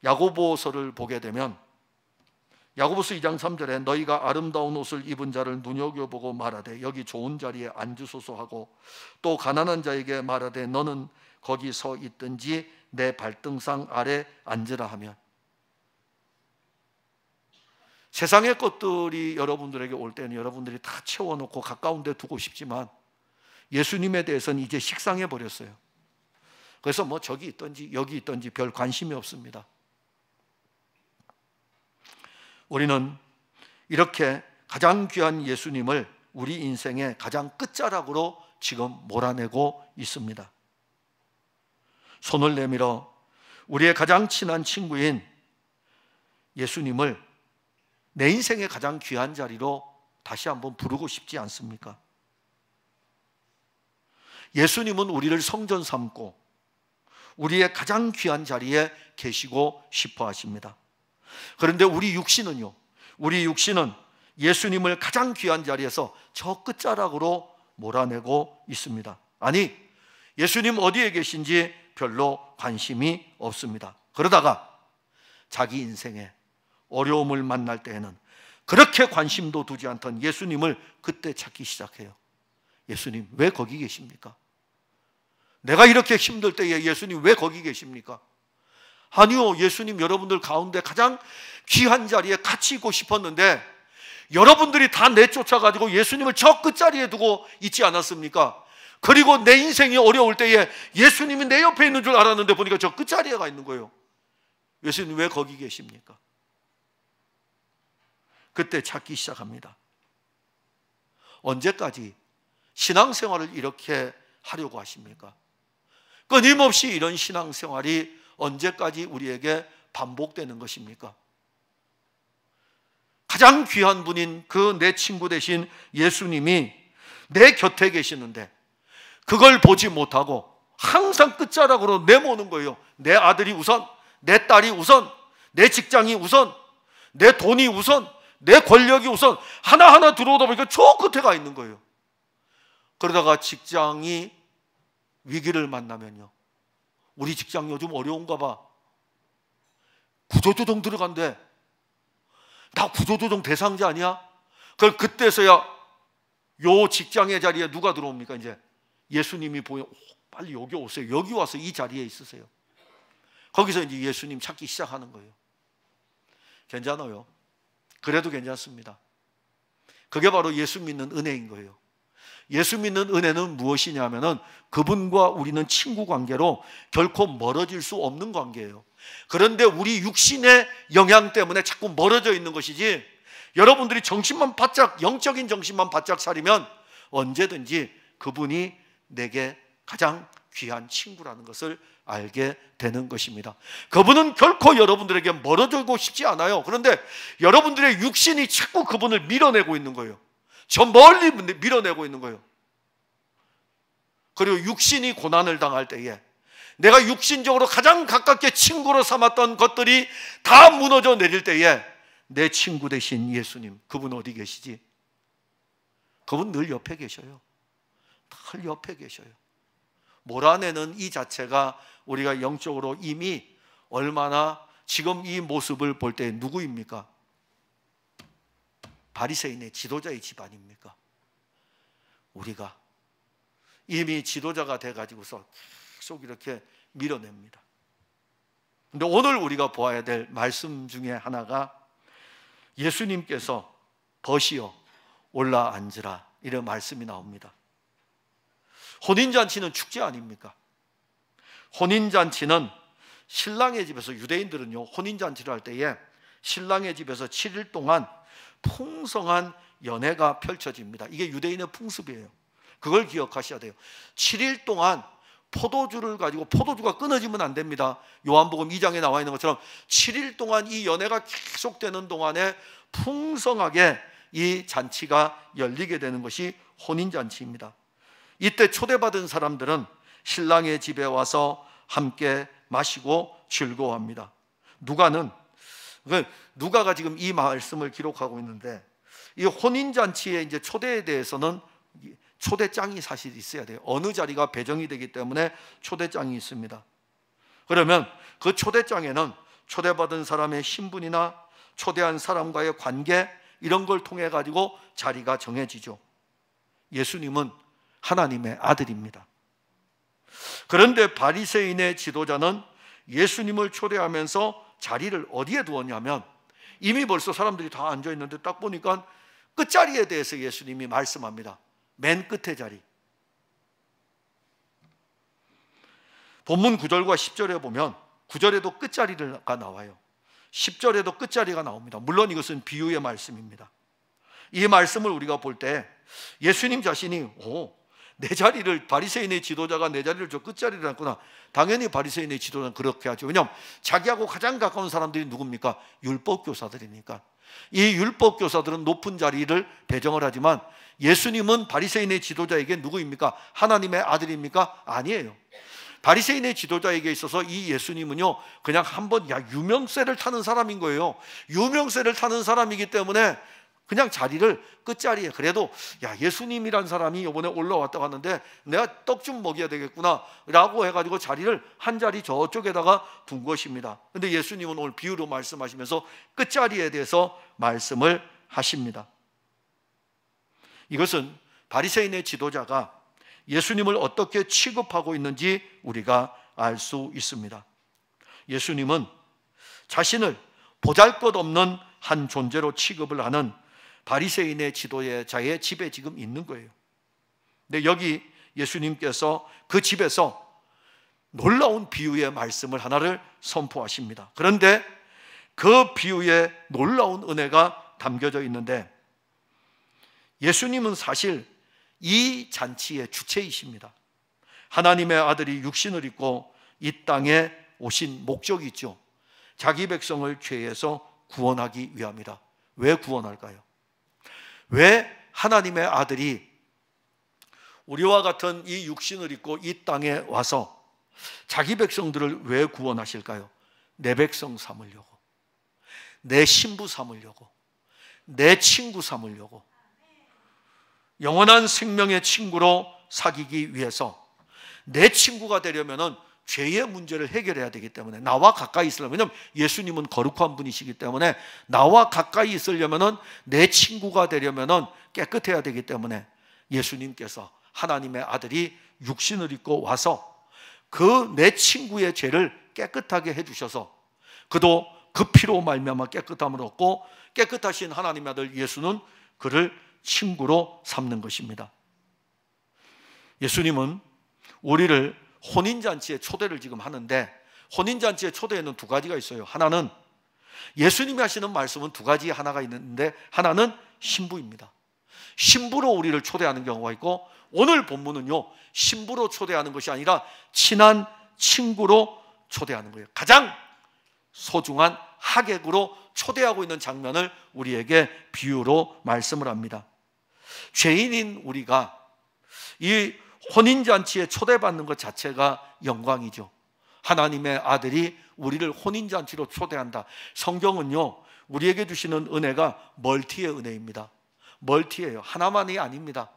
야고보서를 보게 되면 야고보서 2장 3절에 너희가 아름다운 옷을 입은 자를 눈여겨보고 말하되 여기 좋은 자리에 앉으소서 하고, 또 가난한 자에게 말하되 너는 거기 서 있든지 내 발등상 아래 앉으라 하면, 세상의 것들이 여러분들에게 올 때는 여러분들이 다 채워놓고 가까운 데 두고 싶지만 예수님에 대해서는 이제 식상해 버렸어요. 그래서 뭐 저기 있든지 여기 있든지 별 관심이 없습니다. 우리는 이렇게 가장 귀한 예수님을 우리 인생의 가장 끝자락으로 지금 몰아내고 있습니다. 손을 내밀어 우리의 가장 친한 친구인 예수님을 내 인생의 가장 귀한 자리로 다시 한번 부르고 싶지 않습니까? 예수님은 우리를 성전 삼고 우리의 가장 귀한 자리에 계시고 싶어 하십니다. 그런데 우리 육신은요, 우리 육신은 예수님을 가장 귀한 자리에서 저 끝자락으로 몰아내고 있습니다. 아니, 예수님 어디에 계신지 별로 관심이 없습니다. 그러다가 자기 인생에 어려움을 만날 때에는 그렇게 관심도 두지 않던 예수님을 그때 찾기 시작해요. 예수님 왜 거기 계십니까? 내가 이렇게 힘들 때에 예수님 왜 거기 계십니까? 아니요, 예수님 여러분들 가운데 가장 귀한 자리에 같이 있고 싶었는데 여러분들이 다 내쫓아가지고 예수님을 저 끝자리에 두고 있지 않았습니까? 그리고 내 인생이 어려울 때에 예수님이 내 옆에 있는 줄 알았는데 보니까 저 끝자리에 가 있는 거예요. 예수님 왜 거기 계십니까? 그때 찾기 시작합니다. 언제까지 신앙생활을 이렇게 하려고 하십니까? 끊임없이 이런 신앙생활이 언제까지 우리에게 반복되는 것입니까? 가장 귀한 분인 그 내 친구 되신 예수님이 내 곁에 계시는데 그걸 보지 못하고 항상 끝자락으로 내모는 거예요. 내 아들이 우선, 내 딸이 우선, 내 직장이 우선, 내 돈이 우선, 내 권력이 우선, 하나하나 들어오다 보니까 저 끝에 가 있는 거예요. 그러다가 직장이 위기를 만나면요, 우리 직장 요즘 어려운가 봐, 구조조정 들어간대. 나 구조조정 대상자 아니야? 그럼 그때서야 요 직장의 자리에 누가 들어옵니까? 이제 예수님이 보여, 빨리 여기 오세요. 여기 와서 이 자리에 있으세요. 거기서 이제 예수님 찾기 시작하는 거예요. 괜찮아요. 그래도 괜찮습니다. 그게 바로 예수 믿는 은혜인 거예요. 예수 믿는 은혜는 무엇이냐면은 그분과 우리는 친구 관계로 결코 멀어질 수 없는 관계예요. 그런데 우리 육신의 영향 때문에 자꾸 멀어져 있는 것이지, 여러분들이 정신만 바짝, 영적인 정신만 바짝 차리면 언제든지 그분이 내게 가장 귀한 친구라는 것을 알게 되는 것입니다. 그분은 결코 여러분들에게 멀어지고 싶지 않아요. 그런데 여러분들의 육신이 자꾸 그분을 밀어내고 있는 거예요. 저 멀리 밀어내고 있는 거예요. 그리고 육신이 고난을 당할 때에 내가 육신적으로 가장 가깝게 친구로 삼았던 것들이 다 무너져 내릴 때에 내 친구 되신 예수님, 그분 어디 계시지? 그분 늘 옆에 계셔요. 늘 옆에 계셔요. 몰아내는 이 자체가 우리가 영적으로 이미 얼마나 지금 이 모습을 볼 때 누구입니까? 바리새인의 지도자의 집안입니까? 우리가 이미 지도자가 돼가지고서 계속 이렇게 밀어냅니다. 근데 오늘 우리가 보아야 될 말씀 중에 하나가 예수님께서 벗이여 올라앉으라, 이런 말씀이 나옵니다. 혼인잔치는 축제 아닙니까? 혼인잔치는 신랑의 집에서, 유대인들은요 혼인잔치를 할 때에 신랑의 집에서 7일 동안 풍성한 연회가 펼쳐집니다. 이게 유대인의 풍습이에요. 그걸 기억하셔야 돼요. 7일 동안 포도주를 가지고, 포도주가 끊어지면 안 됩니다. 요한복음 2장에 나와 있는 것처럼 7일 동안 이 연회가 계속되는 동안에 풍성하게 이 잔치가 열리게 되는 것이 혼인잔치입니다. 이때 초대받은 사람들은 신랑의 집에 와서 함께 마시고 즐거워합니다. 누가가 지금 이 말씀을 기록하고 있는데, 이 혼인잔치의 이제 초대에 대해서는 초대장이 사실 있어야 돼요. 어느 자리가 배정이 되기 때문에 초대장이 있습니다. 그러면 그 초대장에는 초대받은 사람의 신분이나 초대한 사람과의 관계, 이런 걸 통해 가지고 자리가 정해지죠. 예수님은 하나님의 아들입니다. 그런데 바리새인의 지도자는 예수님을 초대하면서 자리를 어디에 두었냐면, 이미 벌써 사람들이 다 앉아 있는데 딱 보니까 끝자리에 대해서 예수님이 말씀합니다. 맨 끝에 자리. 본문 9절과 10절에 보면 9절에도 끝자리가 나와요. 10절에도 끝자리가 나옵니다. 물론 이것은 비유의 말씀입니다. 이 말씀을 우리가 볼 때 예수님 자신이 내 자리를, 바리새인의 지도자가 내 자리를 저 끝자리를 앉구나. 당연히 바리새인의 지도자는 그렇게 하죠. 왜냐하면 자기하고 가장 가까운 사람들이 누굽니까? 율법교사들이니까. 이 율법교사들은 높은 자리를 배정을 하지만 예수님은 바리새인의 지도자에게 누구입니까? 하나님의 아들입니까? 아니에요. 바리새인의 지도자에게 있어서 이 예수님은요 그냥 한번 유명세를 타는 사람인 거예요. 유명세를 타는 사람이기 때문에 그냥 자리를 끝자리에, 그래도 예수님이란 사람이 이번에 올라왔다고 하는데 내가 떡 좀 먹여야 되겠구나 라고 해가지고 자리를 한 자리 저쪽에다가 둔 것입니다. 근데 예수님은 오늘 비유로 말씀하시면서 끝자리에 대해서 말씀을 하십니다. 이것은 바리새인의 지도자가 예수님을 어떻게 취급하고 있는지 우리가 알 수 있습니다. 예수님은 자신을 보잘것없는 한 존재로 취급을 하는 바리새인의 지도자의 집에 지금 있는 거예요. 근데 여기 예수님께서 그 집에서 놀라운 비유의 말씀을 하나를 선포하십니다. 그런데 그 비유에 놀라운 은혜가 담겨져 있는데, 예수님은 사실 이 잔치의 주체이십니다. 하나님의 아들이 육신을 입고 이 땅에 오신 목적이 있죠. 자기 백성을 죄에서 구원하기 위함이다. 왜 구원할까요? 왜 하나님의 아들이 우리와 같은 이 육신을 입고 이 땅에 와서 자기 백성들을 왜 구원하실까요? 내 백성 삼으려고, 내 신부 삼으려고, 내 친구 삼으려고. 영원한 생명의 친구로 사귀기 위해서 내 친구가 되려면은 죄의 문제를 해결해야 되기 때문에, 나와 가까이 있으려면, 왜냐하면 예수님은 거룩한 분이시기 때문에 나와 가까이 있으려면은, 내 친구가 되려면은 깨끗해야 되기 때문에 예수님께서, 하나님의 아들이 육신을 입고 와서 그 내 친구의 죄를 깨끗하게 해주셔서, 그도 그 피로 말미암아 깨끗함을 얻고, 깨끗하신 하나님의 아들 예수는 그를 친구로 삼는 것입니다. 예수님은 우리를 혼인잔치에 초대를 지금 하는데, 혼인잔치의 초대에는 두 가지가 있어요. 하나는, 예수님이 하시는 말씀은 두 가지 하나가 있는데, 하나는 신부입니다. 신부로 우리를 초대하는 경우가 있고, 오늘 본문은요, 신부로 초대하는 것이 아니라 친한 친구로 초대하는 거예요. 가장 소중한 하객으로 초대하고 있는 장면을 우리에게 비유로 말씀을 합니다. 죄인인 우리가 이 혼인잔치에 초대받는 것 자체가 영광이죠. 하나님의 아들이 우리를 혼인잔치로 초대한다. 성경은요, 우리에게 주시는 은혜가 멀티의 은혜입니다. 멀티예요. 하나만이 아닙니다.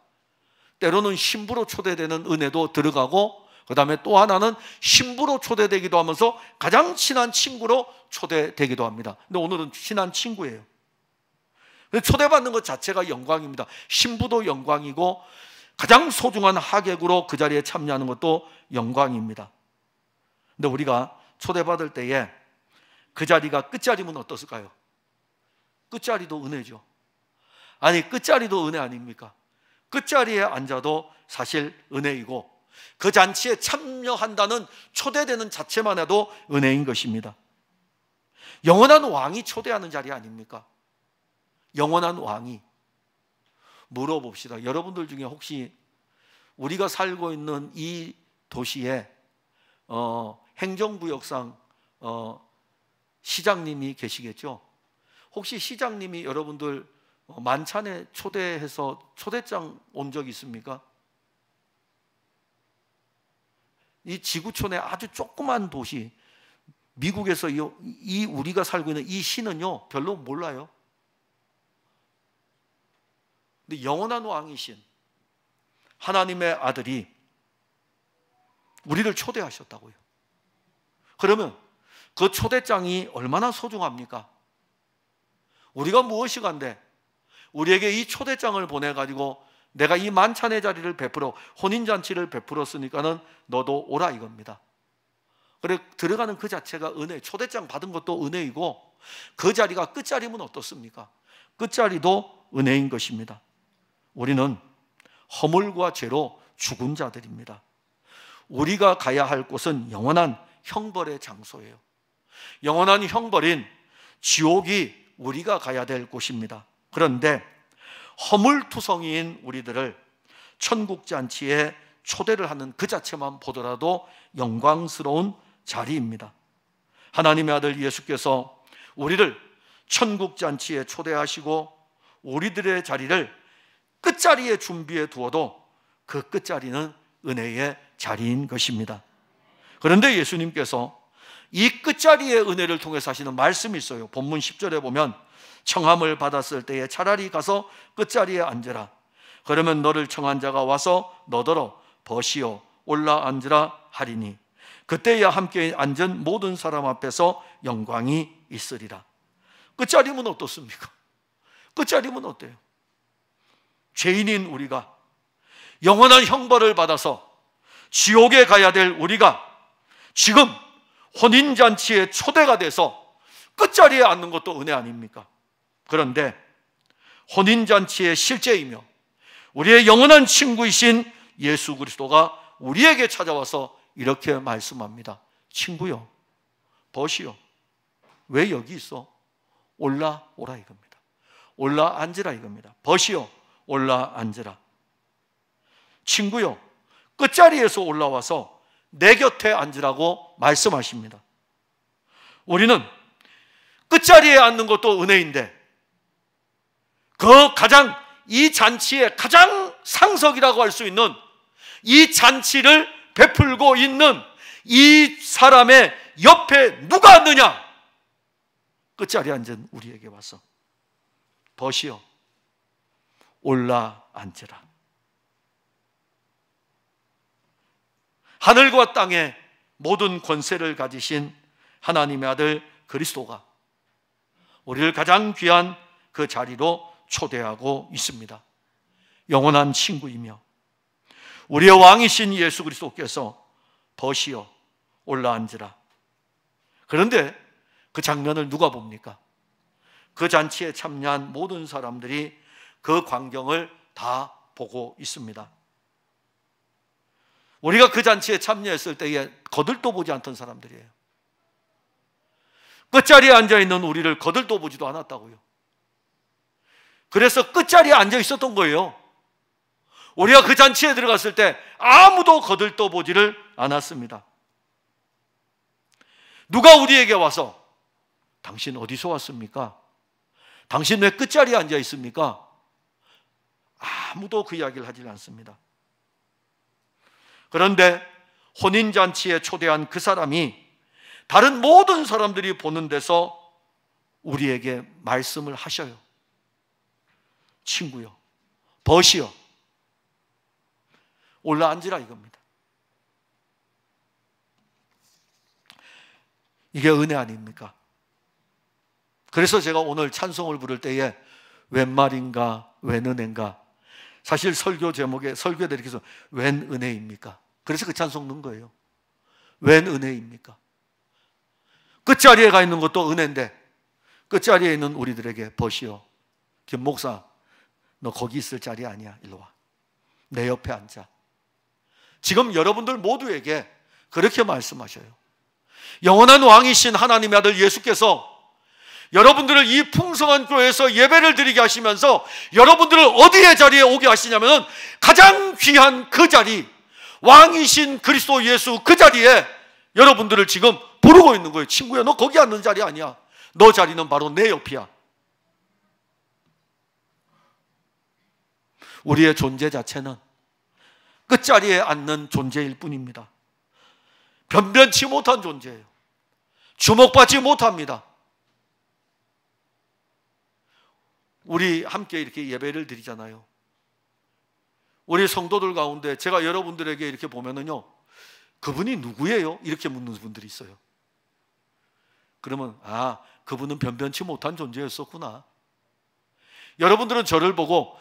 때로는 신부로 초대되는 은혜도 들어가고, 그 다음에 또 하나는 신부로 초대되기도 하면서 가장 친한 친구로 초대되기도 합니다. 근데 오늘은 친한 친구예요. 초대받는 것 자체가 영광입니다. 신부도 영광이고, 가장 소중한 하객으로 그 자리에 참여하는 것도 영광입니다. 근데 우리가 초대받을 때에 그 자리가 끝자리면 어떻을까요? 끝자리도 은혜죠. 아니, 끝자리도 은혜 아닙니까? 끝자리에 앉아도 사실 은혜이고, 그 잔치에 참여한다는 초대되는 자체만 해도 은혜인 것입니다. 영원한 왕이 초대하는 자리 아닙니까? 영원한 왕이. 물어봅시다. 여러분들 중에 혹시 우리가 살고 있는 이 도시에 행정구역상 시장님이 계시겠죠? 혹시 시장님이 여러분들 만찬에 초대해서 초대장 온 적 있습니까? 이 지구촌의 아주 조그만 도시, 미국에서 이 우리가 살고 있는 이 시는요, 별로 몰라요. 근데 영원한 왕이신 하나님의 아들이 우리를 초대하셨다고요. 그러면 그 초대장이 얼마나 소중합니까? 우리가 무엇이 간데 우리에게 이 초대장을 보내가지고 내가 이 만찬의 자리를 베풀어, 혼인잔치를 베풀었으니까는 너도 오라 이겁니다. 그래, 들어가는 그 자체가 은혜, 초대장 받은 것도 은혜이고, 그 자리가 끝자리면 어떻습니까? 끝자리도 은혜인 것입니다. 우리는 허물과 죄로 죽은 자들입니다. 우리가 가야 할 곳은 영원한 형벌의 장소예요. 영원한 형벌인 지옥이 우리가 가야 될 곳입니다. 그런데 허물투성이인 우리들을 천국잔치에 초대를 하는 그 자체만 보더라도 영광스러운 자리입니다. 하나님의 아들 예수께서 우리를 천국잔치에 초대하시고 우리들의 자리를 끝자리에 준비해 두어도 그 끝자리는 은혜의 자리인 것입니다. 그런데 예수님께서 이 끝자리의 은혜를 통해서 하시는 말씀이 있어요. 본문 10절에 보면 청함을 받았을 때에 차라리 가서 끝자리에 앉으라. 그러면 너를 청한 자가 와서 너더러 벗이요 올라 앉으라 하리니 그때야 함께 앉은 모든 사람 앞에서 영광이 있으리라. 끝자리면 어떻습니까? 끝자리면 어때요? 죄인인 우리가 영원한 형벌을 받아서 지옥에 가야 될 우리가 지금 혼인잔치에 초대가 돼서 끝자리에 앉는 것도 은혜 아닙니까? 그런데 혼인잔치의 실제이며 우리의 영원한 친구이신 예수 그리스도가 우리에게 찾아와서 이렇게 말씀합니다. 친구요, 벗이요. 왜 여기 있어? 올라오라 이겁니다. 올라 앉으라 이겁니다. 벗이요, 올라 앉으라. 친구요, 끝자리에서 올라와서 내 곁에 앉으라고 말씀하십니다. 우리는 끝자리에 앉는 것도 은혜인데 그 가장 이 잔치의 가장 상석이라고 할 수 있는 이 잔치를 베풀고 있는 이 사람의 옆에 누가 앉느냐? 끝자리에 앉은 우리에게 와서 벗이요 올라 앉으라. 하늘과 땅의 모든 권세를 가지신 하나님의 아들 그리스도가 우리를 가장 귀한 그 자리로 초대하고 있습니다. 영원한 친구이며 우리의 왕이신 예수 그리스도께서 벗이어 올라앉으라. 그런데 그 장면을 누가 봅니까? 그 잔치에 참여한 모든 사람들이 그 광경을 다 보고 있습니다. 우리가 그 잔치에 참여했을 때에 거들떠 보지 않던 사람들이에요. 끝자리에 앉아있는 우리를 거들떠 보지도 않았다고요. 그래서 끝자리에 앉아 있었던 거예요. 우리가 그 잔치에 들어갔을 때 아무도 거들떠 보지를 않았습니다. 누가 우리에게 와서 당신 어디서 왔습니까? 당신 왜 끝자리에 앉아 있습니까? 아무도 그 이야기를 하지 않습니다. 그런데 혼인잔치에 초대한 그 사람이 다른 모든 사람들이 보는 데서 우리에게 말씀을 하셔요. 친구요, 벗이요, 올라앉으라 이겁니다. 이게 은혜 아닙니까? 그래서 제가 오늘 찬송을 부를 때에 웬 말인가, 웬 은혜인가, 사실 설교 제목에 설교에 이렇게 해서 웬 은혜입니까? 그래서 그 찬송 넣은 거예요. 웬 은혜입니까? 끝자리에 가 있는 것도 은혜인데 끝자리에 있는 우리들에게 벗이요, 김 목사 너 거기 있을 자리 아니야, 일로 와, 내 옆에 앉아. 지금 여러분들 모두에게 그렇게 말씀하셔요. 영원한 왕이신 하나님의 아들 예수께서 여러분들을 이 풍성한 교회에서 예배를 드리게 하시면서 여러분들을 어디의 자리에 오게 하시냐면 가장 귀한 그 자리, 왕이신 그리스도 예수 그 자리에 여러분들을 지금 부르고 있는 거예요. 친구야, 너 거기 앉는 자리 아니야. 너 자리는 바로 내 옆이야. 우리의 존재 자체는 끝자리에 앉는 존재일 뿐입니다. 변변치 못한 존재예요. 주목받지 못합니다. 우리 함께 이렇게 예배를 드리잖아요. 우리 성도들 가운데 제가 여러분들에게 이렇게 보면은요, 그분이 누구예요? 이렇게 묻는 분들이 있어요. 그러면 그분은 변변치 못한 존재였었구나. 여러분들은 저를 보고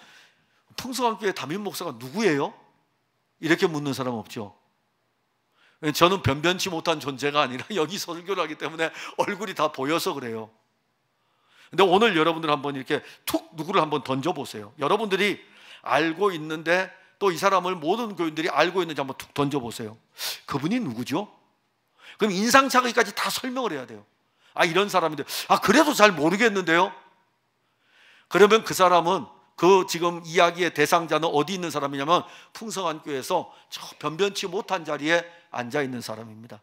풍성한 교회 담임 목사가 누구예요? 이렇게 묻는 사람 없죠. 저는 변변치 못한 존재가 아니라 여기 설교를 하기 때문에 얼굴이 다 보여서 그래요. 근데 오늘 여러분들 한번 이렇게 툭 누구를 한번 던져보세요. 여러분들이 알고 있는데 또 이 사람을 모든 교인들이 알고 있는지 한번 툭 던져보세요. 그분이 누구죠? 그럼 인상착의까지 다 설명을 해야 돼요. 이런 사람인데 그래도 잘 모르겠는데요? 그러면 그 사람은 그 지금 이야기의 대상자는 어디 있는 사람이냐면 풍성한 교회에서 저 변변치 못한 자리에 앉아 있는 사람입니다.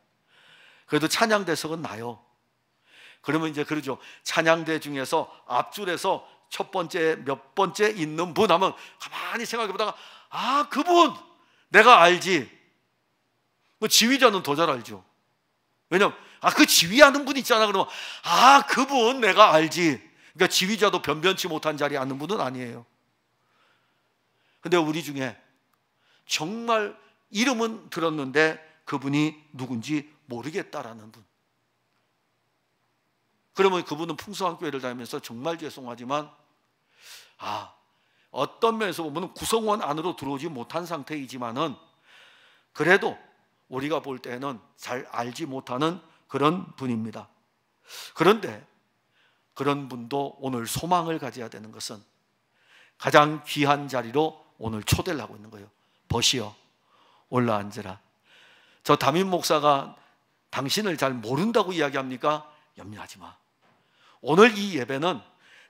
그래도 찬양대석은 나요. 그러면 이제 그러죠. 찬양대 중에서 앞줄에서 첫 번째 몇 번째 있는 분 하면 가만히 생각해 보다가 그분 내가 알지. 그 지휘자는 더 잘 알죠. 왜냐면 그 지휘하는 분 있잖아. 그러면 그분 내가 알지. 그러니까 지휘자도 변변치 못한 자리에 앉는 분은 아니에요. 근데 우리 중에 정말 이름은 들었는데 그분이 누군지 모르겠다라는 분, 그러면 그분은 풍성한 교회를 다니면서 정말 죄송하지만 어떤 면에서 보면 구성원 안으로 들어오지 못한 상태이지만은 그래도 우리가 볼 때는 잘 알지 못하는 그런 분입니다. 그런데 그런 분도 오늘 소망을 가져야 되는 것은 가장 귀한 자리로 오늘 초대를 하고 있는 거예요. 벗이여 올라앉으라. 저 담임 목사가 당신을 잘 모른다고 이야기합니까? 염려하지 마. 오늘 이 예배는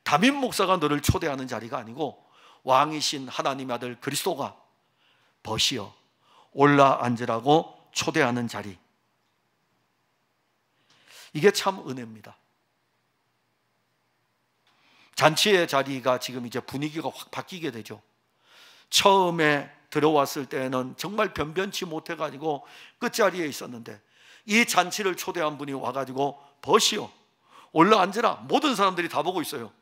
담임 목사가 너를 초대하는 자리가 아니고 왕이신 하나님의 아들 그리스도가 벗이여 올라앉으라고 초대하는 자리. 이게 참 은혜입니다. 잔치의 자리가 지금 이제 분위기가 확 바뀌게 되죠. 처음에 들어왔을 때는 정말 변변치 못해가지고 끝자리에 있었는데 이 잔치를 초대한 분이 와가지고 벗이여 올라앉으라. 모든 사람들이 다 보고 있어요.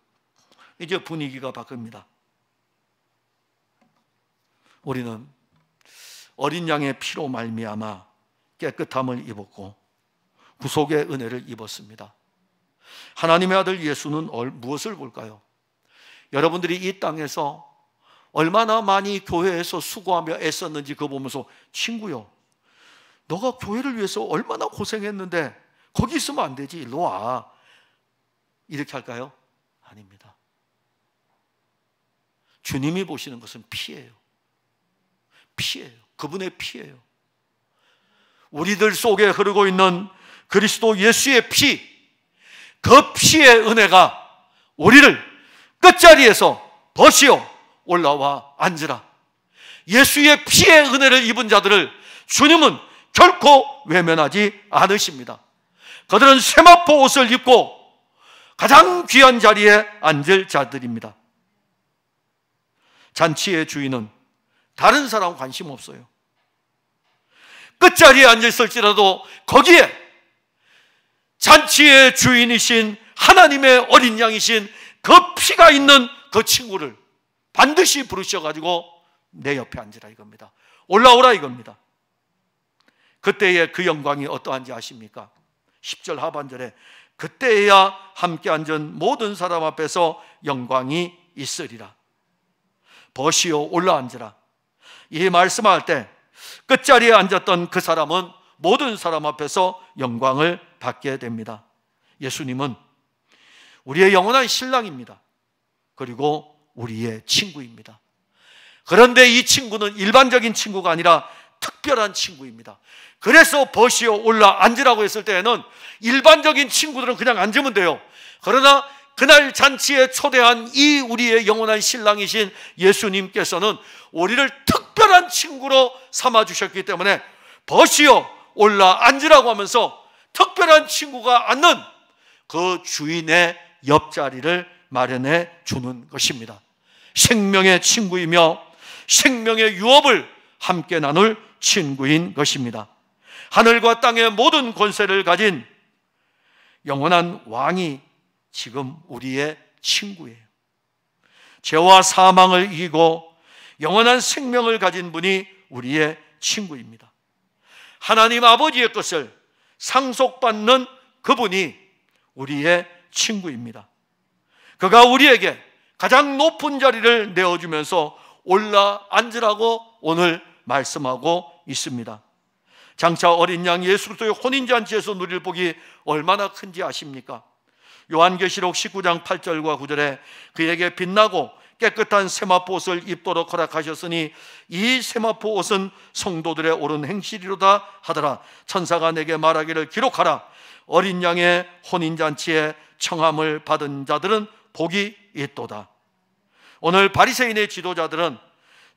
이제 분위기가 바뀝니다. 우리는 어린 양의 피로 말미암아 깨끗함을 입었고 구속의 은혜를 입었습니다. 하나님의 아들 예수는 무엇을 볼까요? 여러분들이 이 땅에서 얼마나 많이 교회에서 수고하며 애썼는지 그거 보면서, 친구요, 너가 교회를 위해서 얼마나 고생했는데 거기 있으면 안 되지, 일로 와, 이렇게 할까요? 아닙니다. 주님이 보시는 것은 피예요. 피예요. 그분의 피예요. 우리들 속에 흐르고 있는 그리스도 예수의 피, 그 피의 은혜가 우리를 끝자리에서 벗이어 올라와 앉으라. 예수의 피의 은혜를 입은 자들을 주님은 결코 외면하지 않으십니다. 그들은 세마포 옷을 입고 가장 귀한 자리에 앉을 자들입니다. 잔치의 주인은 다른 사람 관심 없어요. 끝자리에 앉아있을지라도 거기에 잔치의 주인이신 하나님의 어린 양이신 그 피가 있는 그 친구를 반드시 부르셔가지고 내 옆에 앉으라 이겁니다. 올라오라 이겁니다. 그때의 그 영광이 어떠한지 아십니까? 10절 하반절에 그때야 함께 앉은 모든 사람 앞에서 영광이 있으리라. 벗이요 올라앉으라. 이 말씀할 때 끝자리에 앉았던 그 사람은 모든 사람 앞에서 영광을 받게 됩니다. 예수님은 우리의 영원한 신랑입니다. 그리고 우리의 친구입니다. 그런데 이 친구는 일반적인 친구가 아니라 특별한 친구입니다. 그래서 벗이요 올라 앉으라고 했을 때에는 일반적인 친구들은 그냥 앉으면 돼요. 그러나 그날 잔치에 초대한 이 우리의 영원한 신랑이신 예수님께서는 우리를 특별한 친구로 삼아주셨기 때문에 벗이요 올라 앉으라고 하면서 특별한 친구가 앉는 그 주인의 옆자리를 마련해 주는 것입니다. 생명의 친구이며 생명의 유업을 함께 나눌 친구인 것입니다. 하늘과 땅의 모든 권세를 가진 영원한 왕이 지금 우리의 친구예요. 죄와 사망을 이기고 영원한 생명을 가진 분이 우리의 친구입니다. 하나님 아버지의 것을 상속받는 그분이 우리의 친구입니다. 그가 우리에게 가장 높은 자리를 내어주면서 올라 앉으라고 오늘 말씀하고 있습니다. 장차 어린 양 예수 그리스도의 혼인잔치에서 누릴 복이 얼마나 큰지 아십니까? 요한계시록 19장 8절과 9절에 그에게 빛나고 깨끗한 세마포 옷을 입도록 허락하셨으니 이 세마포 옷은 성도들의 옳은 행실이로다 하더라. 천사가 내게 말하기를 기록하라. 어린 양의 혼인잔치에 청함을 받은 자들은 복이 있도다. 오늘 바리새인의 지도자들은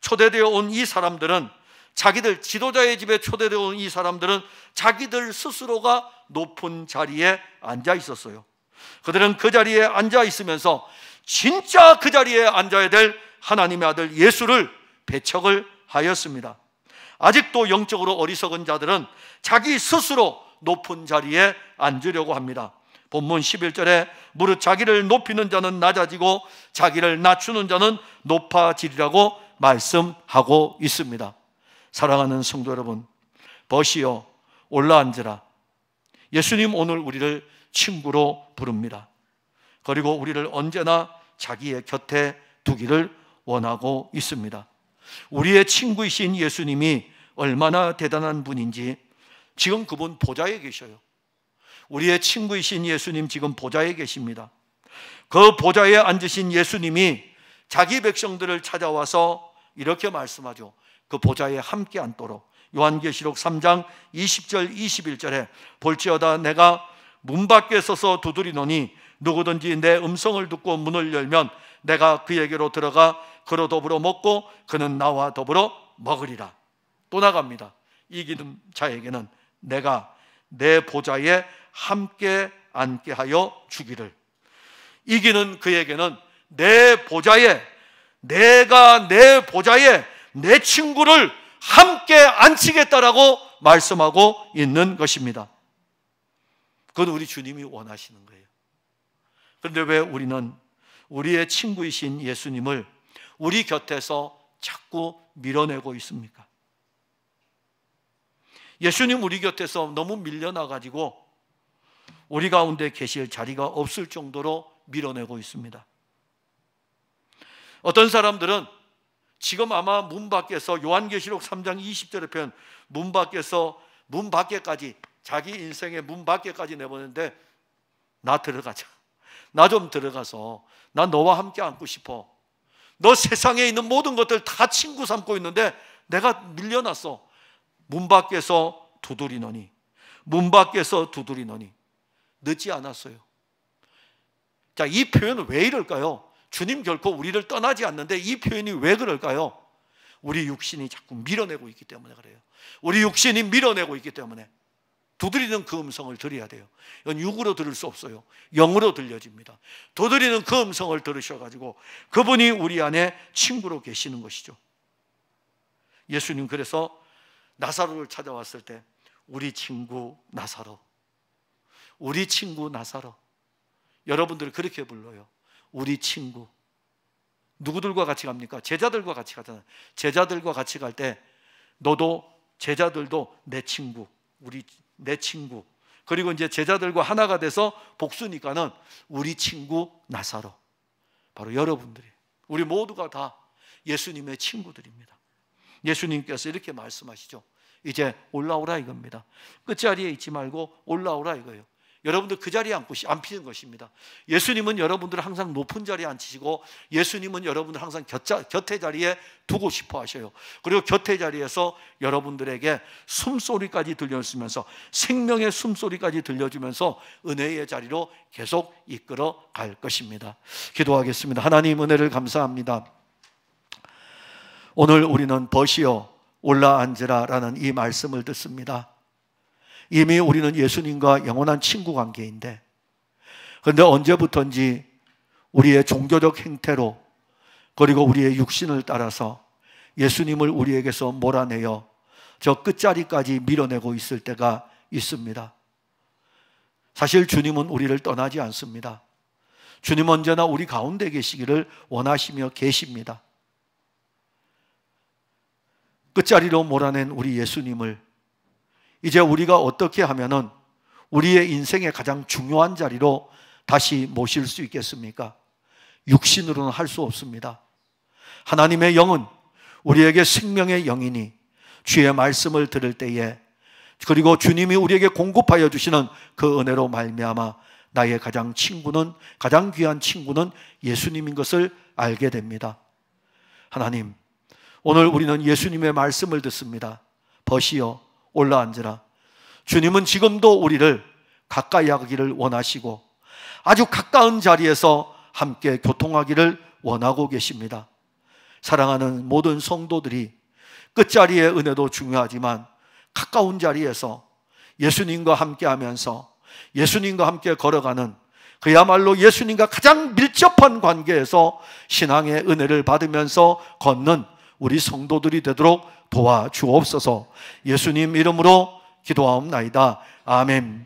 초대되어 온 이 사람들은 자기들 지도자의 집에 초대되어 온 이 사람들은 자기들 스스로가 높은 자리에 앉아 있었어요. 그들은 그 자리에 앉아 있으면서 진짜 그 자리에 앉아야 될 하나님의 아들 예수를 배척을 하였습니다. 아직도 영적으로 어리석은 자들은 자기 스스로 높은 자리에 앉으려고 합니다. 본문 11절에 무릇 자기를 높이는 자는 낮아지고 자기를 낮추는 자는 높아지리라고 말씀하고 있습니다. 사랑하는 성도 여러분, 벗이여 올라앉으라. 예수님 오늘 우리를 친구로 부릅니다. 그리고 우리를 언제나 자기의 곁에 두기를 원하고 있습니다. 우리의 친구이신 예수님이 얼마나 대단한 분인지 지금 그분 보좌에 계셔요. 우리의 친구이신 예수님 지금 보좌에 계십니다. 그 보좌에 앉으신 예수님이 자기 백성들을 찾아와서 이렇게 말씀하죠. 그 보좌에 함께 앉도록. 요한계시록 3장 20절 21절에 볼지어다 내가 문 밖에 서서 두드리노니 누구든지 내 음성을 듣고 문을 열면 내가 그에게로 들어가 그로 더불어 먹고 그는 나와 더불어 먹으리라. 또 나갑니다. 이기는 자에게는 내가 내 보좌에 함께 앉게 하여 주기를. 이기는 그에게는 내 보좌에, 내가 내 보좌에 내 친구를 함께 앉히겠다라고 말씀하고 있는 것입니다. 그건 우리 주님이 원하시는 거예요. 그런데 왜 우리는 우리의 친구이신 예수님을 우리 곁에서 자꾸 밀어내고 있습니까? 예수님 우리 곁에서 너무 밀려나가지고 우리 가운데 계실 자리가 없을 정도로 밀어내고 있습니다. 어떤 사람들은 지금 아마 문 밖에서 요한계시록 3장 20절의 표현, 문 밖에까지, 자기 인생의 문 밖에까지 내보는데, 나 들어가자. 나 좀 들어가서 나 너와 함께 앉고 싶어. 너 세상에 있는 모든 것들 다 친구 삼고 있는데 내가 밀려났어. 문 밖에서 두드리노니, 문 밖에서 두드리노니. 늦지 않았어요. 자, 이 표현은 왜 이럴까요? 주님 결코 우리를 떠나지 않는데 이 표현이 왜 그럴까요? 우리 육신이 자꾸 밀어내고 있기 때문에 그래요. 우리 육신이 밀어내고 있기 때문에 두드리는 그 음성을 들어야 돼요. 이건 육으로 들을 수 없어요. 영으로 들려집니다. 두드리는 그 음성을 들으셔가지고 그분이 우리 안에 친구로 계시는 것이죠. 예수님 그래서 나사로를 찾아왔을 때 우리 친구 나사로, 우리 친구 나사로. 여러분들 그렇게 불러요. 우리 친구. 누구들과 같이 갑니까? 제자들과 같이 가잖아요. 제자들과 같이 갈 때 너도 제자들도 내 친구, 내 친구. 그리고 이제 제자들과 하나가 돼서 복수니까는 우리 친구 나사로. 바로 여러분들이, 우리 모두가 다 예수님의 친구들입니다. 예수님께서 이렇게 말씀하시죠. 이제 올라오라 이겁니다. 끝자리에 있지 말고 올라오라 이거예요. 여러분들 그 자리에 앉히는 것입니다. 예수님은 여러분들을 항상 높은 자리에 앉히시고 예수님은 여러분들 항상 곁에 자리에 두고 싶어 하셔요. 그리고 곁에 자리에서 여러분들에게 숨소리까지 들려주면서, 생명의 숨소리까지 들려주면서 은혜의 자리로 계속 이끌어 갈 것입니다. 기도하겠습니다. 하나님 은혜를 감사합니다. 오늘 우리는 벗이여 올라앉으라 라는 이 말씀을 듣습니다. 이미 우리는 예수님과 영원한 친구 관계인데, 그런데 언제부턴지 우리의 종교적 행태로, 그리고 우리의 육신을 따라서 예수님을 우리에게서 몰아내어 저 끝자리까지 밀어내고 있을 때가 있습니다. 사실 주님은 우리를 떠나지 않습니다. 주님 언제나 우리 가운데 계시기를 원하시며 계십니다. 끝자리로 몰아낸 우리 예수님을 이제 우리가 어떻게 하면은 우리의 인생의 가장 중요한 자리로 다시 모실 수 있겠습니까? 육신으로는 할 수 없습니다. 하나님의 영은 우리에게 생명의 영이니 주의 말씀을 들을 때에, 그리고 주님이 우리에게 공급하여 주시는 그 은혜로 말미암아 나의 가장 귀한 친구는 예수님인 것을 알게 됩니다. 하나님, 오늘 우리는 예수님의 말씀을 듣습니다. 벗이여 올라앉으라. 주님은 지금도 우리를 가까이 하기를 원하시고 아주 가까운 자리에서 함께 교통하기를 원하고 계십니다. 사랑하는 모든 성도들이 끝자리의 은혜도 중요하지만 가까운 자리에서 예수님과 함께 하면서 예수님과 함께 걸어가는, 그야말로 예수님과 가장 밀접한 관계에서 신앙의 은혜를 받으면서 걷는 우리 성도들이 되도록 도와주옵소서. 예수님 이름으로 기도하옵나이다. 아멘.